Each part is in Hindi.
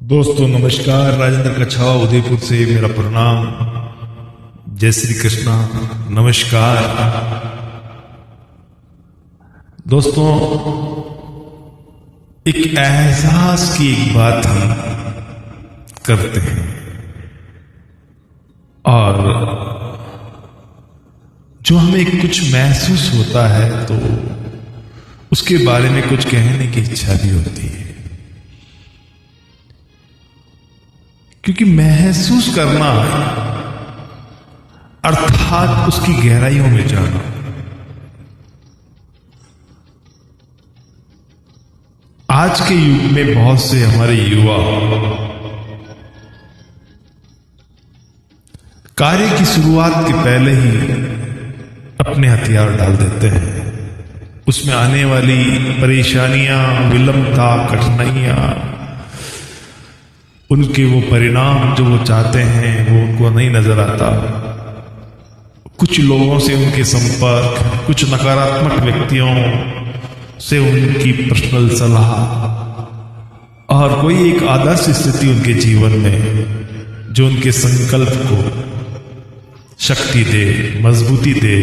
दोस्तों नमस्कार। राजेंद्र कच्छावा उदयपुर से मेरा प्रणाम। जय श्री कृष्णा। नमस्कार दोस्तों, एक एहसास की एक बात हम करते हैं और जो हमें कुछ महसूस होता है तो उसके बारे में कुछ कहने की इच्छा भी होती है, क्योंकि महसूस करना अर्थात उसकी गहराइयों में जाना। आज के युग में बहुत से हमारे युवा कार्य की शुरुआत के पहले ही अपने हथियार डाल देते हैं। उसमें आने वाली परेशानियां, विलंबता, कठिनाइयां, उनके वो परिणाम जो वो चाहते हैं वो उनको नहीं नजर आता। कुछ लोगों से उनके संपर्क, कुछ नकारात्मक व्यक्तियों से उनकी पर्सनल सलाह और कोई एक आदर्श स्थिति उनके जीवन में जो उनके संकल्प को शक्ति दे, मजबूती दे,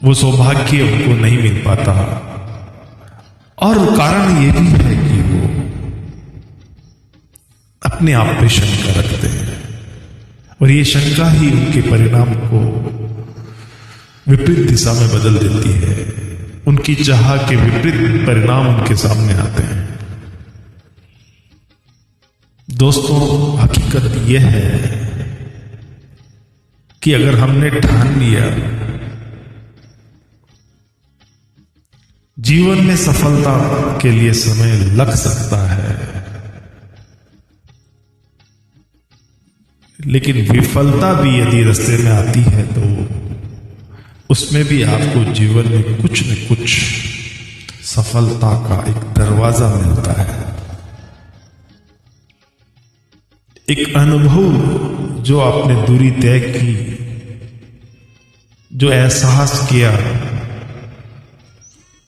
वो सौभाग्य उनको नहीं मिल पाता। और कारण ये भी है कि वो अपने आप पे शंका रखते हैं और ये शंका ही उनके परिणाम को विपरीत दिशा में बदल देती है। उनकी चाह के विपरीत परिणाम उनके सामने आते हैं। दोस्तों, हकीकत यह है कि अगर हमने ठान लिया जीवन में सफलता के लिए समय लग सकता है, लेकिन विफलता भी यदि रास्ते में आती है तो उसमें भी आपको जीवन में कुछ न कुछ सफलता का एक दरवाजा मिलता है। एक अनुभव जो आपने दूरी तय की, जो एहसास किया,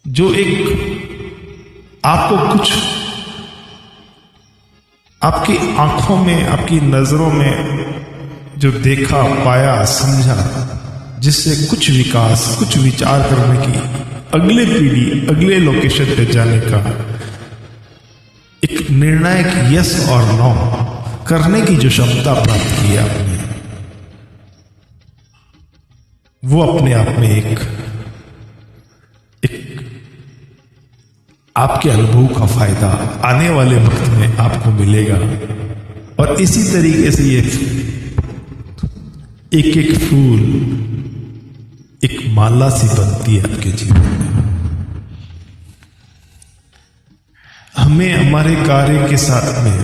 जो एक आपको कुछ आपकी आंखों में, आपकी नजरों में जो देखा, पाया, समझा, जिससे कुछ विकास, कुछ विचार करने की, अगले पीढ़ी, अगले लोकेशन पे जाने का एक निर्णायक यस और नो करने की जो क्षमता प्राप्त की आपने, वो अपने आप में एक आपके अनुभव का फायदा आने वाले वक्त में आपको मिलेगा। और इसी तरीके से ये एक एक फूल एक माला सी बनती है आपके जीवन में। हमें हमारे कार्य के साथ में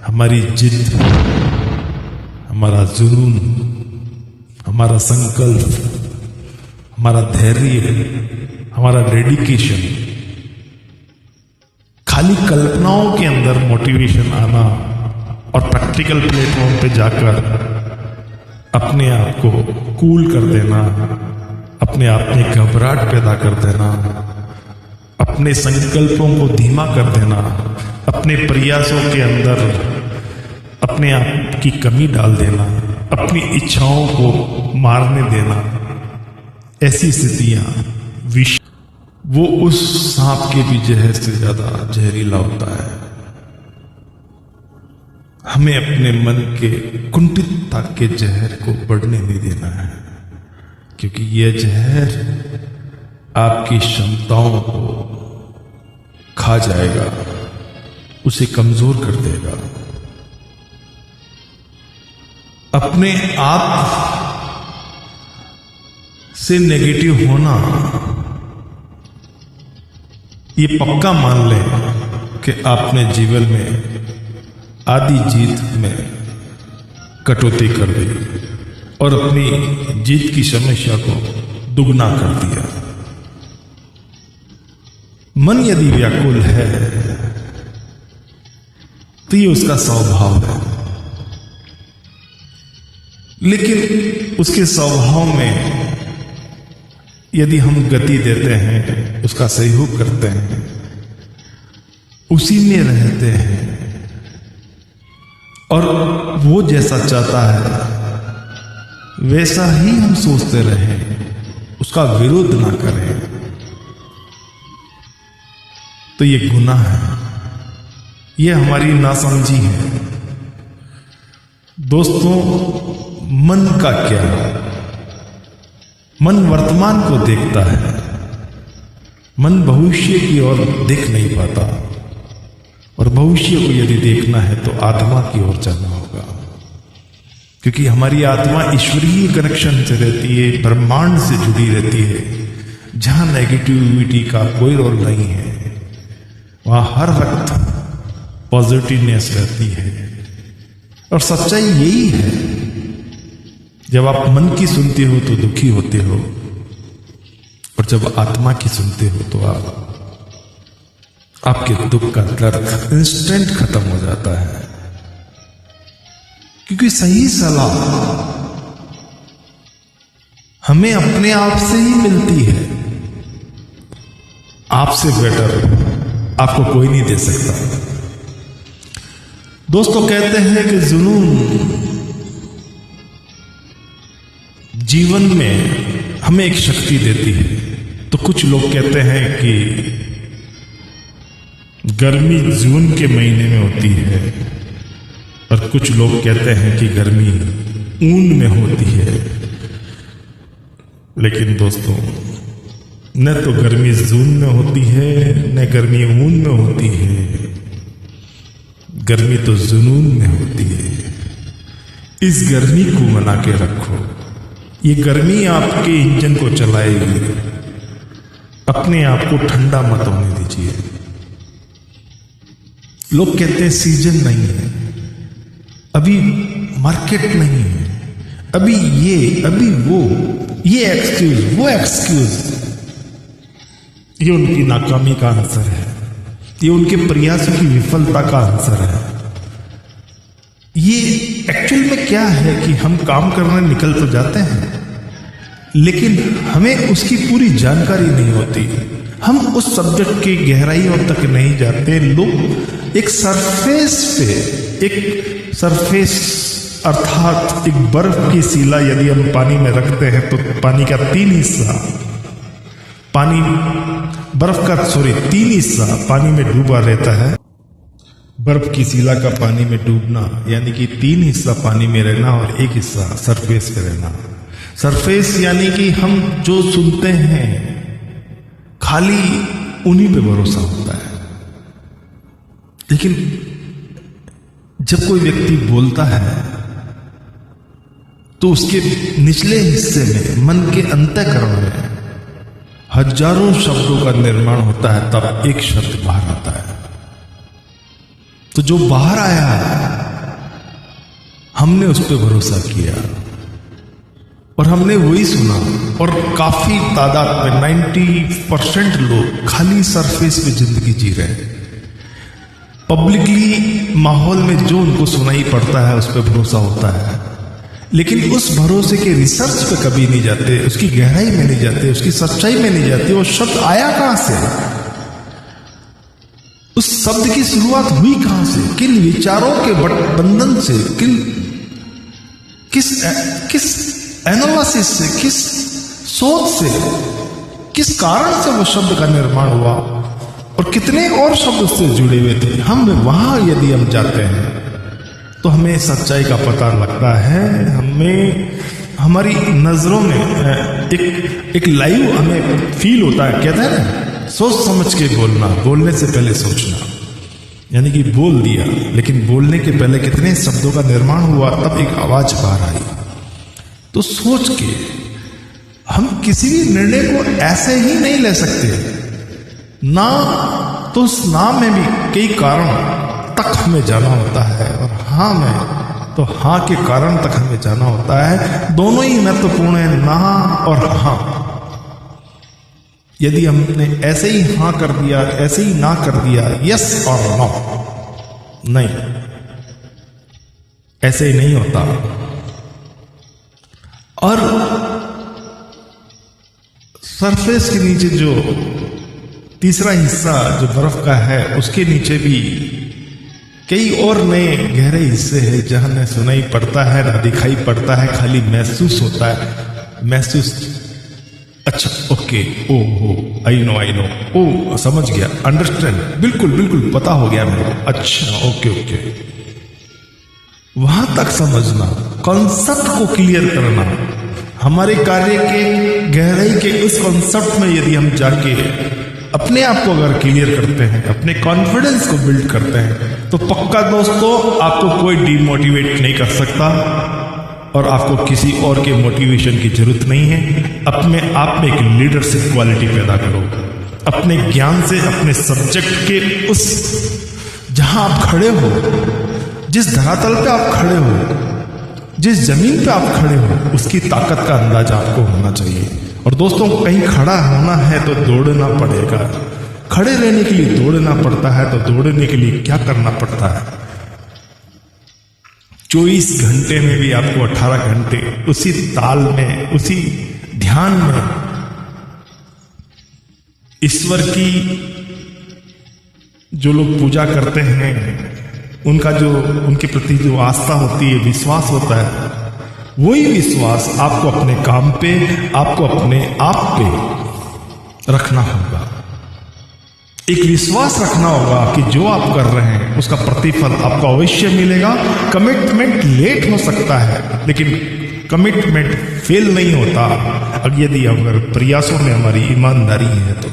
हमारी जिद, हमारा जुनून, हमारा संकल्प, हमारा धैर्य, हमारा डेडिकेशन, खाली कल्पनाओं के अंदर मोटिवेशन आना और प्रैक्टिकल प्लेटफॉर्म पे जाकर अपने आप को कूल कर देना, अपने आप में घबराहट पैदा कर देना, अपने संकल्पों को धीमा कर देना, अपने प्रयासों के अंदर अपने आप की कमी डाल देना, अपनी इच्छाओं को मारने देना, ऐसी स्थितियां वो उस सांप के भी जहर से ज्यादा जहरीला होता है। हमें अपने मन के कुंठितता के जहर को बढ़ने नहीं देना है, क्योंकि यह जहर आपकी क्षमताओं को खा जाएगा, उसे कमजोर कर देगा। अपने आप से नेगेटिव होना, ये पक्का मान लें कि आपने जीवन में आधी जीत में कटौती कर दी और अपनी जीत की समस्या को दुगना कर दिया। मन यदि व्याकुल है तो ये उसका स्वभाव है, लेकिन उसके स्वभाव में यदि हम गति देते हैं, उसका सहयोग करते हैं, उसी में रहते हैं और वो जैसा चाहता है वैसा ही हम सोचते रहें, उसका विरोध ना करें, तो ये गुनाह है, ये हमारी नासमझी है। दोस्तों, मन का क्या? मन वर्तमान को देखता है, मन भविष्य की ओर देख नहीं पाता, और भविष्य को यदि देखना है तो आत्मा की ओर चलना होगा, क्योंकि हमारी आत्मा ईश्वरीय कनेक्शन से रहती है, ब्रह्मांड से जुड़ी रहती है, जहां नेगेटिविटी का कोई रोल नहीं है, वहां हर वक्त पॉजिटिवनेस रहती है। और सच्चाई यही है, जब आप मन की सुनते हो तो दुखी होते हो, और जब आत्मा की सुनते हो तो आपके दुख का दर्द इंस्टेंट खत्म हो जाता है। क्योंकि सही सलाह हमें अपने आप से ही मिलती है, आपसे बेटर आपको कोई नहीं दे सकता। दोस्तों, कहते हैं कि जुनून जीवन में हमें एक शक्ति देती है। तो कुछ लोग कहते हैं कि गर्मी जून के महीने में होती है, और कुछ लोग कहते हैं कि गर्मी ऊन में होती है। लेकिन दोस्तों, न तो गर्मी जून में होती है, न गर्मी ऊन में होती है, गर्मी तो जुनून में होती है। इस गर्मी को मना के रखो, ये गर्मी आपके इंजन को चलाएगी, अपने आप को ठंडा मत होने दीजिए। लोग कहते हैं सीजन नहीं है, अभी मार्केट नहीं है, अभी ये, अभी वो, ये एक्सक्यूज, वो एक्सक्यूज, ये उनकी नाकामी का आंसर है, ये उनके प्रयासों की विफलता का आंसर है। ये एक्चुअल में क्या है कि हम काम करने निकल तो जाते हैं, लेकिन हमें उसकी पूरी जानकारी नहीं होती, हम उस सब्जेक्ट की गहराइयों तक नहीं जाते। लोग एक सरफेस पे, एक सरफेस अर्थात एक बर्फ की शिला यदि हम पानी में रखते हैं तो पानी का 3 हिस्सा तीन हिस्सा पानी में डूबा रहता है। बर्फ की शिला का पानी में डूबना यानी कि 3 हिस्सा पानी में रहना और 1 हिस्सा सरफेस पे रहना। सरफेस यानी कि हम जो सुनते हैं खाली उन्हीं पे भरोसा होता है, लेकिन जब कोई व्यक्ति बोलता है तो उसके निचले हिस्से में, मन के अंतःकरण में हजारों शब्दों का निर्माण होता है, तब एक शब्द बाहर आता है। तो जो बाहर आया हमने उस पर भरोसा किया और हमने वही सुना, और काफी तादाद में 90% लोग खाली सरफेस पे जिंदगी जी रहे हैं। पब्लिकली माहौल में जो उनको सुनाई पड़ता है उस पर भरोसा होता है, लेकिन उस भरोसे के रिसर्च पे कभी नहीं जाते, उसकी गहराई में नहीं जाते, उसकी सच्चाई में नहीं जाते। वो शब्द आया कहां से, उस शब्द की शुरुआत हुई कहां से, किन विचारों के बंधन से, किस एनालिसिस से, किस सोच से, किस कारण से वो शब्द का निर्माण हुआ, और कितने और शब्द उससे जुड़े हुए थे। हम वहां यदि हम जाते हैं तो हमें सच्चाई का पता लगता है। हमें हमारी नजरों में एक लाइव हमें फील होता है। कहते हैं ना, सोच समझ के बोलना, बोलने से पहले सोचना। यानी कि बोल दिया, लेकिन बोलने के पहले कितने शब्दों का निर्माण हुआ, तब एक आवाज बाहर आई। तो सोच के हम किसी भी निर्णय को ऐसे ही नहीं ले सकते ना, तो उस नाम में भी कई कारण तक हमें जाना होता है, और हाँ में तो हाँ के कारण तक हमें जाना होता है। दोनों ही महत्वपूर्ण है, ना और हाँ। यदि हमने ऐसे ही हाँ कर दिया, ऐसे ही ना कर दिया, यस और नो, नहीं, ऐसे ही नहीं होता। और सरफेस के नीचे जो तीसरा हिस्सा जो बर्फ का है उसके नीचे भी कई और नए गहरे हिस्से हैं जहां न सुनाई पड़ता है ना दिखाई पड़ता है, खाली महसूस होता है। महसूस, अच्छा, ओके, ओ हो, आई नो, ओ समझ गया, अंडरस्टैंड, बिल्कुल पता हो गया मेरे को, अच्छा, ओके। वहां तक समझना, कॉन्सेप्ट को क्लियर करना, हमारे कार्य के गहराई के उस कॉन्सेप्ट में यदि हम जाके अपने आप को अगर क्लियर करते हैं, अपने कॉन्फिडेंस को बिल्ड करते हैं, तो पक्का दोस्तों आपको कोई डीमोटिवेट नहीं कर सकता और आपको किसी और के मोटिवेशन की जरूरत नहीं है। अपने आप में एक लीडरशिप क्वालिटी पैदा करो, अपने ज्ञान से, अपने सब्जेक्ट के उस जहां आप खड़े हो, जिस धरातल पे आप खड़े हो, जिस जमीन पे आप खड़े हो, उसकी ताकत का अंदाजा आपको होना चाहिए। और दोस्तों कहीं खड़ा होना है तो दौड़ना पड़ेगा, खड़े रहने के लिए दौड़ना पड़ता है, तो दौड़ने के लिए क्या करना पड़ता है? 24 घंटे में भी आपको 18 घंटे उसी ताल में, उसी ध्यान में ईश्वर की जो लोग पूजा करते हैं, उनका जो उनके प्रति जो आस्था होती है, विश्वास होता है, वही विश्वास आपको अपने काम पे, आपको अपने आप पे रखना होगा। एक विश्वास रखना होगा कि जो आप कर रहे हैं उसका प्रतिफल आपको अवश्य मिलेगा। कमिटमेंट लेट हो सकता है, लेकिन कमिटमेंट फेल नहीं होता यदि अगर प्रयासों में हमारी ईमानदारी है तो।